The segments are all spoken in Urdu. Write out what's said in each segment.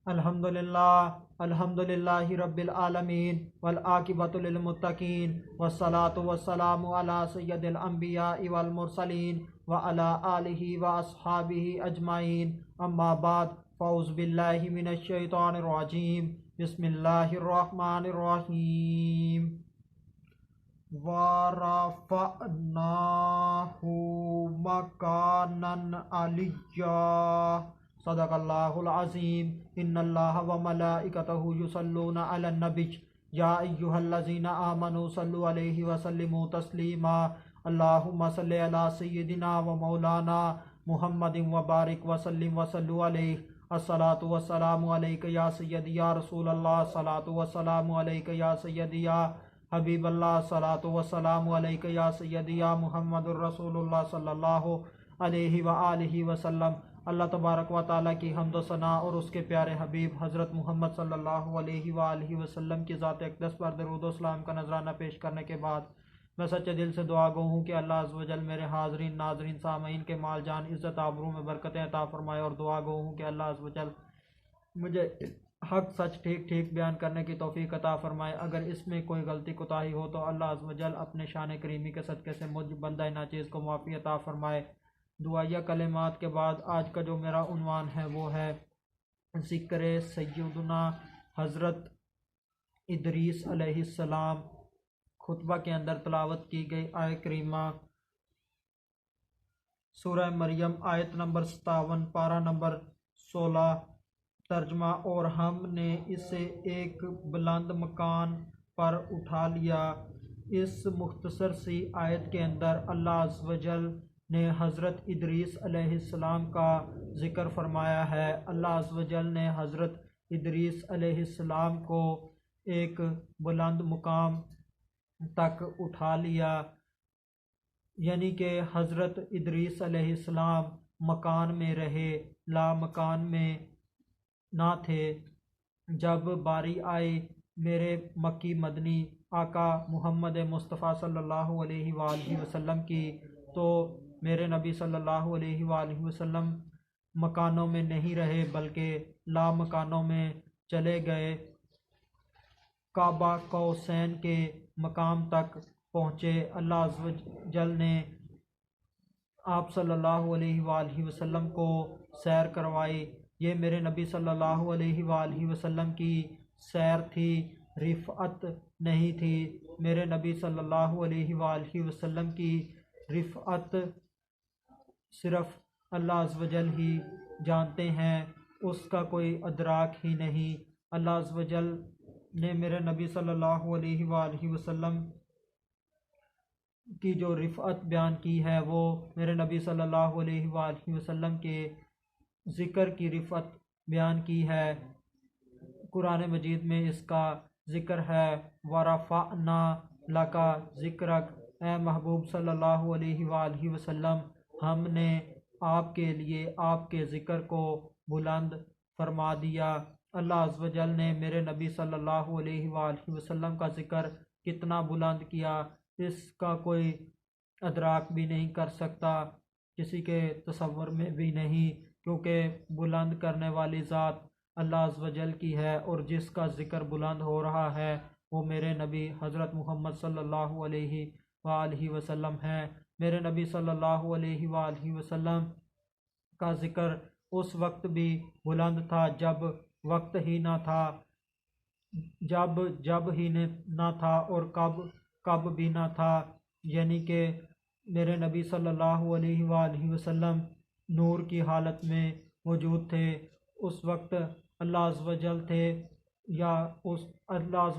الحمدللہ رب العالمین والعاقبۃ للمتقین والصلاۃ والسلام علی سید الانبیاء والمرسلین وعلی آلہ واصحابہ اجمعین، اما بعد، فاعوذ باللہ من الشیطان الرجیم، بسم اللہ الرحمن الرحیم۔ وَرَفَعْنَاهُ مَكَانًا عَلِيًّا، صدق اللہ العظیم۔ ان اللہ وملائکتہ یصلون علی النبی یا ایہا الذین آمنوا صلوا علیہ وسلموا تسلیما۔ اللہم صلی علی سیدنا و مولانا محمد وبارک وسلم وصلوا علیہ۔ الصلاۃ والسلام علیک یا سیدی یا رسول اللہ، الصلاۃ والسلام علیک یا سیدی یا حبیب اللہ، الصلاۃ والسلام علیک یا سیدی یا محمد الرسول اللہ صلی اللہ علیہ وآلہ وسلم۔ اللہ تبارک و تعالیٰ کی حمد و ثناء اور اس کے پیارے حبیب حضرت محمد صلی اللہ علیہ وآلہ وسلم کی ذات اقدس پر درود و سلام کا نذرانہ پیش کرنے کے بعد میں سچے دل سے دعا گو ہوں کہ اللہ عز و جل میرے حاضرین ناظرین سامعین کے مال جان عزت آبرو میں برکتیں عطا فرمائے، اور دعا گو ہوں کہ اللہ عز و جل مجھے حق سچ ٹھیک ٹھیک بیان کرنے کی توفیق عطا فرمائے۔ اگر اس میں کوئی غلطی کوتاہی ہو تو اللہ عز و جل اپنے شان کریمی کے صدقے سے مجھ بندہ ناچیز کو معافی عطا فرمائے۔ دعائیہ کلمات کے بعد آج کا جو میرا عنوان ہے وہ ہے ذکر سیدنا حضرت ادریس علیہ السلام۔ خطبہ کے اندر تلاوت کی گئی آیت کریمہ سورہ مریم آیت نمبر 57 پارہ نمبر 16، ترجمہ: اور ہم نے اسے ایک بلند مکان پر اٹھا لیا۔ اس مختصر سی آیت کے اندر اللہ عز و جل نے حضرت ادریس علیہ السلام کا ذکر فرمایا ہے۔ اللہ عز و جل نے حضرت ادریس علیہ السلام کو ایک بلند مقام تک اٹھا لیا، یعنی کہ حضرت ادریس علیہ السلام مکان میں رہے، لا مکان میں نہ تھے۔ جب باری آئی میرے مکی مدنی آقا محمد مصطفیٰ صلی اللہ علیہ وآلہ وسلم کی، تو میرے نبی صلی اللہ علیہ وآلہ وسلم مکانوں میں نہیں رہے بلکہ لا مکانوں میں چلے گئے، کعبہ قوسین کے مقام تک پہنچے۔ اللہ عز و جل نے آپ صلی اللہ علیہ وآلہ وسلم کو سیر کروائی۔ یہ میرے نبی صلی اللہ علیہ وآلہ وسلم کی سیر تھی، رفعت نہیں تھی۔ میرے نبی صلی اللہ علیہ وآلہ وسلم کی رفعت صرف اللہ عز و جل ہی جانتے ہیں، اس کا کوئی ادراک ہی نہیں۔ اللہ عز و جل نے میرے نبی صلی اللہ علیہ وآلہ وسلم کی جو رفعت بیان کی ہے وہ میرے نبی صلی اللہ علیہ وآلہ وسلم کے ذکر کی رفعت بیان کی ہے۔ قرآن مجید میں اس کا ذکر ہے، وَرَفَعْنَا لَكَ ذِكْرَكَ، اے محبوب صلی اللہ علیہ وآلہ وسلم، ہم نے آپ کے لیے آپ کے ذکر کو بلند فرما دیا۔ اللہ عز و جل نے میرے نبی صلی اللہ علیہ وآلہ وسلم کا ذکر کتنا بلند کیا، اس کا کوئی ادراک بھی نہیں کر سکتا، کسی کے تصور میں بھی نہیں، کیونکہ بلند کرنے والی ذات اللہ عز و جل کی ہے، اور جس کا ذکر بلند ہو رہا ہے وہ میرے نبی حضرت محمد صلی اللہ علیہ وآلہ وسلم ہیں۔ میرے نبی صلی اللہ علیہ وآلہ وسلم کا ذکر اس وقت بھی بلند تھا جب وقت ہی نہ تھا، جب ہی نہ تھا، اور کب بھی نہ تھا، یعنی کہ میرے نبی صلی اللہ علیہ وآلہ وسلم نور کی حالت میں موجود تھے۔ اس وقت اللہ عز و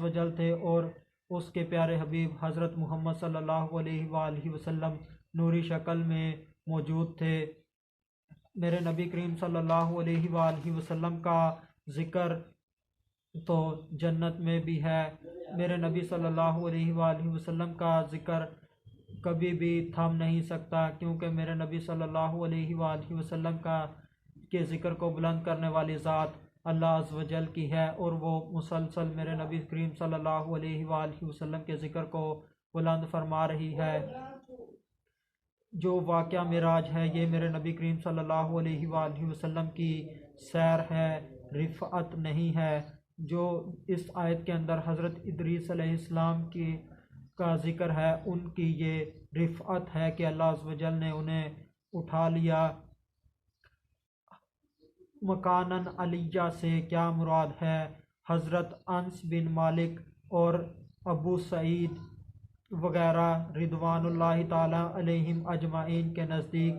جل تھے اور اس کے پیارے حبیب حضرت محمد صلی اللہ علیہ وآلہ وسلم نوری شکل میں موجود تھے۔ میرے نبی کریم صلی اللہ علیہ وآلہ وسلم کا ذکر تو جنت میں بھی ہے۔ میرے نبی صلی اللہ علیہ وآلہ وسلم کا ذکر کبھی بھی تھم نہیں سکتا، کیونکہ میرے نبی صلی اللہ علیہ وآلہ وسلم کے ذکر کو بلند کرنے والی ذات اللہ عز و جل کی ہے، اور وہ مسلسل میرے نبی کریم صلی اللہ علیہ وآلہ وسلم کے ذکر کو بلند فرما رہی ہے۔ جو واقعہ معراج ہے یہ میرے نبی کریم صلی اللہ علیہ وآلہ وسلم کی سیر ہے، رفعت نہیں ہے جو اس آیت کے اندر حضرت ادریس علیہ السلام کا ذکر ہے، ان کی یہ رفعت ہے کہ اللہ عز و جل نے انہیں اٹھا لیا۔ مکاناً علیہ سے کیا مراد ہے؟ حضرت انس بن مالک اور ابو سعید وغیرہ رضوان اللہ تعالی علیہم اجمعین کے نزدیک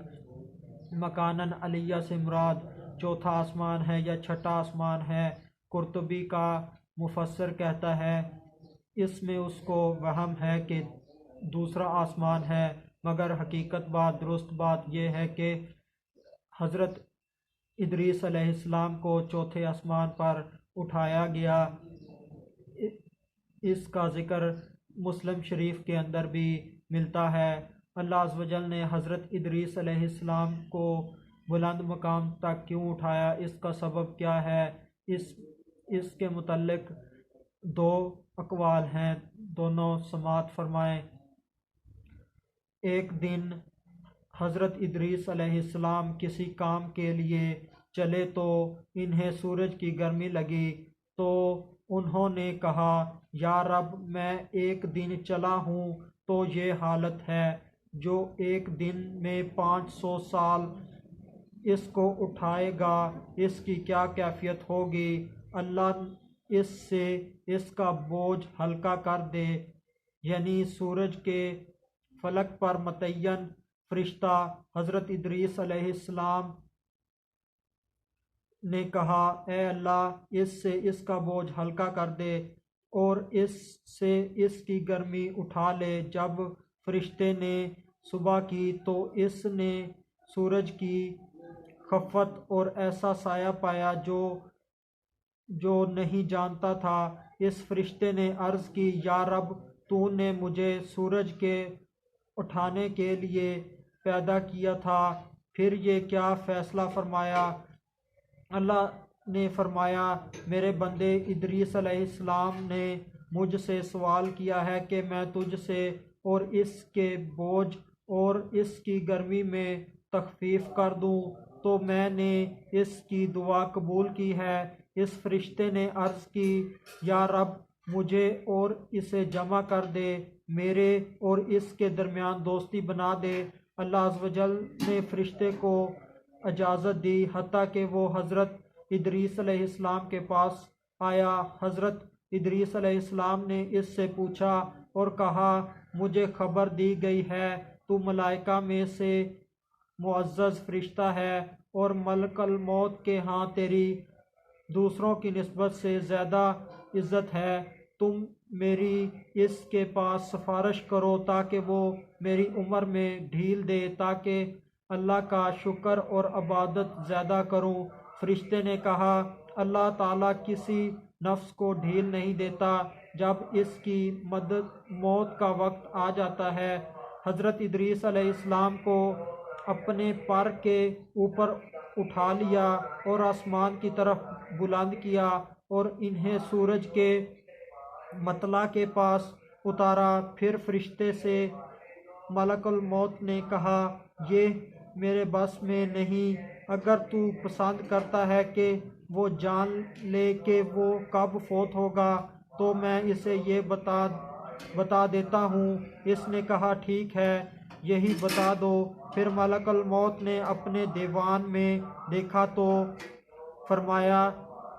مکاناً علیہ سے مراد چوتھا آسمان ہے یا چھٹا آسمان ہے۔ قرطبی کا مفسر کہتا ہے اس میں اس کو وہم ہے کہ دوسرا آسمان ہے، مگر حقیقت بات درست بات یہ ہے کہ حضرت ادریس علیہ السلام کو چوتھے آسمان پر اٹھایا گیا۔ اس کا ذکر مسلم شریف کے اندر بھی ملتا ہے۔ اللہ عز و جل نے حضرت ادریس علیہ السلام کو بلند مقام تک کیوں اٹھایا، اس کا سبب کیا ہے، اس کے متعلق دو اقوال ہیں، دونوں سماعت فرمائیں۔ ایک دن حضرت ادریس علیہ السلام کسی کام کے لیے چلے تو انہیں سورج کی گرمی لگی، تو انہوں نے کہا یا رب میں ایک دن چلا ہوں تو یہ حالت ہے، جو ایک دن میں 500 سال اس کو اٹھائے گا اس کی کیا کیفیت ہوگی۔ اللہ اس سے اس کا بوجھ ہلکا کر دے۔ یعنی سورج کے فلک پر متعین فرشتہ حضرت ادریس علیہ السلام نے کہا اے اللہ اس سے اس کا بوجھ ہلکا کر دے اور اس سے اس کی گرمی اٹھا لے۔ جب فرشتے نے صبح کی تو اس نے سورج کی خفت اور ایسا سایہ پایا جو نہیں جانتا تھا۔ اس فرشتے نے عرض کی یا رب تو نے مجھے سورج کے اٹھانے کے لیے پیدا کیا تھا، پھر یہ کیا فیصلہ فرمایا؟ اللہ نے فرمایا میرے بندے ادریس علیہ السلام نے مجھ سے سوال کیا ہے کہ میں تجھ سے اور اس کے بوجھ اور اس کی گرمی میں تخفیف کر دوں، تو میں نے اس کی دعا قبول کی ہے۔ اس فرشتے نے عرض کی یا رب مجھے اور اسے جمع کر دے، میرے اور اس کے درمیان دوستی بنا دے۔ اللہ عز و جل نے فرشتے کو اجازت دی حتیٰ کہ وہ حضرت ادریس علیہ السلام کے پاس آیا۔ حضرت ادریس علیہ السلام نے اس سے پوچھا اور کہا مجھے خبر دی گئی ہے تو ملائکہ میں سے معزز فرشتہ ہے اور ملک الموت کے ہاں تیری دوسروں کی نسبت سے زیادہ عزت ہے، تم میری اس کے پاس سفارش کرو تاکہ وہ میری عمر میں ڈھیل دے تاکہ اللہ کا شکر اور عبادت زیادہ کروں۔ فرشتے نے کہا اللہ تعالیٰ کسی نفس کو ڈھیل نہیں دیتا جب اس کی موت کا وقت آ جاتا ہے۔ حضرت ادریس علیہ السلام کو اپنے پر کے اوپر اٹھا لیا اور آسمان کی طرف بلند کیا اور انہیں سورج کے مطلع کے پاس اتارا۔ پھر فرشتے سے ملک الموت نے کہا یہ میرے بس میں نہیں، اگر تو پسند کرتا ہے کہ وہ جان لے کہ وہ کب فوت ہوگا تو میں اسے یہ بتا دیتا ہوں۔ اس نے کہا ٹھیک ہے یہی بتا دو۔ پھر ملک الموت نے اپنے دیوان میں دیکھا تو فرمایا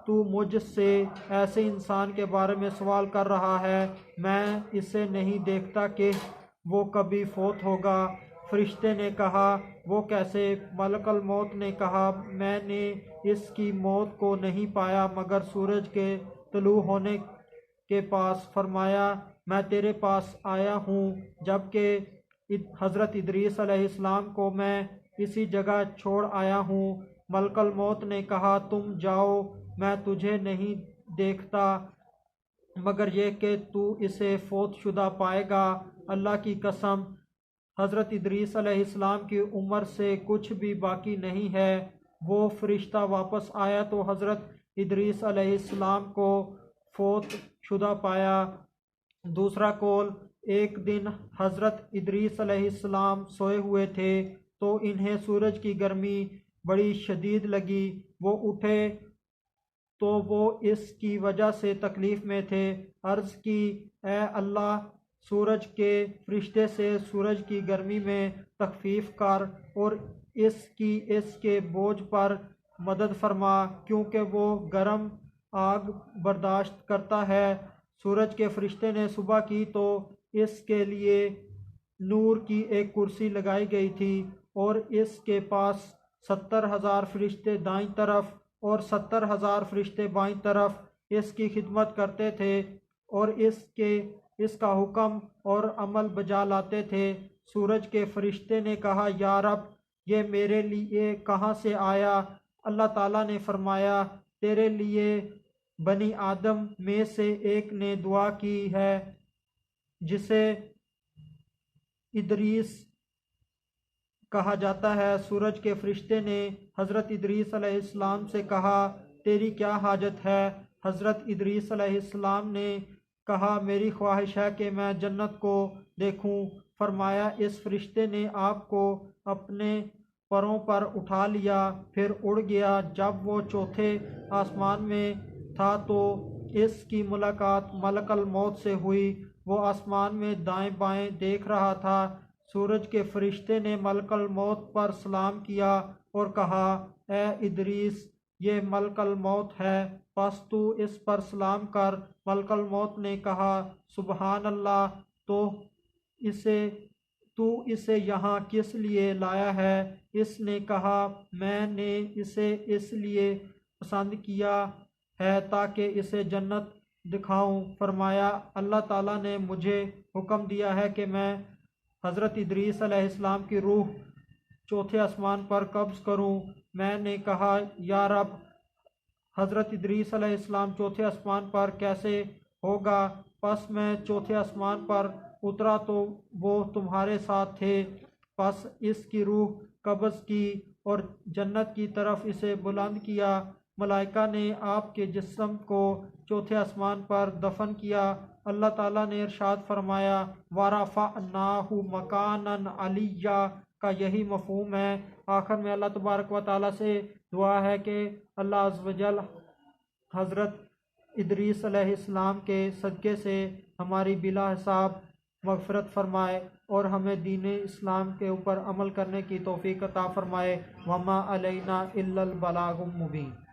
تو مجھ سے ایسے انسان کے بارے میں سوال کر رہا ہے، میں اسے نہیں دیکھتا کہ وہ کبھی فوت ہوگا۔ فرشتے نے کہا وہ کیسے؟ ملک الموت نے کہا میں نے اس کی موت کو نہیں پایا مگر سورج کے طلوع ہونے کے پاس۔ فرمایا میں تیرے پاس آیا ہوں جبکہ حضرت ادریس علیہ السلام کو میں اسی جگہ چھوڑ آیا ہوں۔ ملک الموت نے کہا تم جاؤ، میں تجھے نہیں دیکھتا مگر یہ کہ تو اسے فوت شدہ پائے گا۔ اللہ کی قسم حضرت ادریس علیہ السلام کی عمر سے کچھ بھی باقی نہیں ہے۔ وہ فرشتہ واپس آیا تو حضرت ادریس علیہ السلام کو فوت شدہ پایا۔ دوسرا قول ایک دن حضرت ادریس علیہ السلام سوئے ہوئے تھے تو انہیں سورج کی گرمی بڑی شدید لگی، وہ اٹھے تو وہ اس کی وجہ سے تکلیف میں تھے۔ عرض کی اے اللہ، سورج کے فرشتے سے سورج کی گرمی میں تخفیف کر اور اس کے بوجھ پر مدد فرما، کیونکہ وہ گرم آگ برداشت کرتا ہے۔ سورج کے فرشتے نے صبح کی تو اس کے لیے نور کی ایک کرسی لگائی گئی تھی اور اس کے پاس 70,000 فرشتے دائیں طرف اور 70,000 فرشتے بائیں طرف اس کی خدمت کرتے تھے اور اس کا حکم اور عمل بجا لاتے تھے۔ سورج کے فرشتے نے کہا، یا رب، یہ میرے لیے کہاں سے آیا؟ اللہ تعالیٰ نے فرمایا، تیرے لیے بنی آدم میں سے ایک نے دعا کی ہے جسے ادریس کہا جاتا ہے۔ سورج کے فرشتے نے حضرت ادریس علیہ السلام سے کہا، تیری کیا حاجت ہے؟ حضرت ادریس علیہ السلام نے کہا، میری خواہش ہے کہ میں جنت کو دیکھوں۔ فرمایا، اس فرشتے نے آپ کو اپنے پروں پر اٹھا لیا، پھر اڑ گیا۔ جب وہ چوتھے آسمان میں تھا تو اس کی ملاقات ملک الموت سے ہوئی۔ وہ آسمان میں دائیں بائیں دیکھ رہا تھا۔ سورج کے فرشتے نے ملک الموت پر سلام کیا اور کہا، اے ادریس، یہ ملک الموت ہے، پس تو اس پر سلام کر۔ ملک الموت نے کہا، سبحان اللہ، تو اسے یہاں کس لیے لایا ہے؟ اس نے کہا، میں نے اسے اس لیے پسند کیا ہے تاکہ اسے جنت دکھاؤں۔ فرمایا، اللہ تعالیٰ نے مجھے حکم دیا ہے کہ میں حضرت ادریس علیہ السلام کی روح چوتھے آسمان پر قبض کروں۔ میں نے کہا، یا رب، حضرت ادریس علیہ السلام چوتھے آسمان پر کیسے ہوگا؟ پس میں چوتھے آسمان پر اترا تو وہ تمہارے ساتھ تھے۔ پس اس کی روح قبض کی اور جنت کی طرف اسے بلند کیا۔ ملائکہ نے آپ کے جسم کو چوتھے آسمان پر دفن کیا۔ اللہ تعالیٰ نے ارشاد فرمایا، وَرَفَعْنَاهُ مَكَانًا عَلِيًّا کا یہی مفہوم ہے۔ آخر میں اللہ تبارک و تعالیٰ سے دعا ہے کہ اللہ عز و جل حضرت ادریس علیہ السلام کے صدقے سے ہماری بلا حساب مغفرت فرمائے اور ہمیں دین اسلام کے اوپر عمل کرنے کی توفیق عطا فرمائے۔ وَمَا عَلَيْنَا إِلَّا الْبَلَاغُ الْمُبِينُ۔